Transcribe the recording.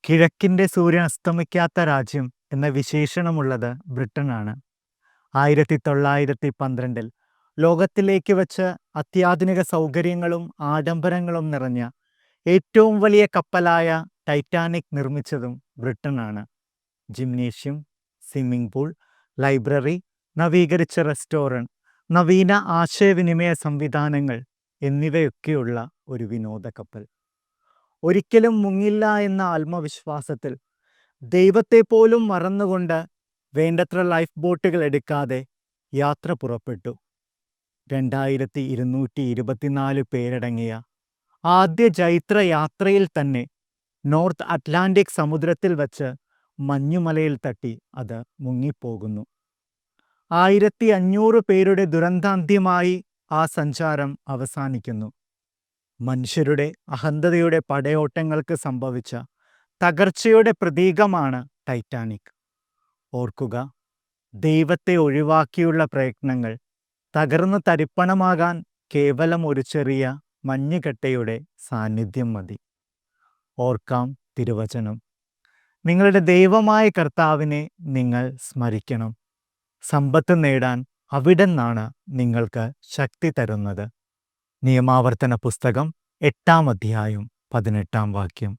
കിഴക്കിൻ്റെ സൂര്യൻ അസ്തമിക്കാത്ത രാജ്യം എന്ന വിശേഷണമുള്ളത് ബ്രിട്ടനാണ്. 1912 ലോകത്തിലേക്ക് വെച്ച് അത്യാധുനിക സൗകര്യങ്ങളും ആഡംബരങ്ങളും നിറഞ്ഞ ഏറ്റവും വലിയ കപ്പലായ ടൈറ്റാനിക് നിർമ്മിച്ചതും ബ്രിട്ടനാണ്. ജിംനേഷ്യം, സ്വിമ്മിംഗ് പൂൾ, ലൈബ്രറി, നവീകരിച്ച റെസ്റ്റോറൻറ്റ്, നവീന ആശയവിനിമയ സംവിധാനങ്ങൾ എന്നിവയൊക്കെയുള്ള ഒരു വിനോദ കപ്പൽ. ഒരിക്കലും മുങ്ങില്ല എന്ന ആത്മവിശ്വാസത്തിൽ ദൈവത്തെ പോലും മറന്നുകൊണ്ട് വേണ്ടത്ര ലൈഫ് ബോട്ടുകൾ എടുക്കാതെ യാത്ര പുറപ്പെട്ടു. 2224 പേരടങ്ങിയ ആദ്യ ജൈത്ര യാത്രയിൽ തന്നെ നോർത്ത് അറ്റ്ലാന്റിക് സമുദ്രത്തിൽ വച്ച് മഞ്ഞുമലയിൽ തട്ടി അത് മുങ്ങിപ്പോകുന്നു. 1500 പേരുടെ ദുരന്താന്ത്യമായി ആ സഞ്ചാരം അവസാനിക്കുന്നു. മനുഷ്യരുടെ അഹന്തതയുടെ പടയോട്ടങ്ങൾക്ക് സംഭവിച്ച തകർച്ചയുടെ പ്രതീകമാണ് ടൈറ്റാനിക്. ഓർക്കുക, ദൈവത്തെ ഒഴിവാക്കിയുള്ള പ്രയത്നങ്ങൾ തകർന്ന് തരിപ്പണമാകാൻ കേവലം ഒരു ചെറിയ മഞ്ഞുകട്ടയുടെ സാന്നിധ്യം മതി. ഓർക്കാം തിരുവചനം: നിങ്ങളുടെ ദൈവമായ കർത്താവിനെ നിങ്ങൾ സ്മരിക്കണം. സമ്പത്ത് നേടാൻ അവിടുന്നാണ് നിങ്ങൾക്ക് ശക്തി തരുന്നത്. നിയമാവർത്തന പുസ്തകം 8-ാം അധ്യായം 18-ാം വാക്യം.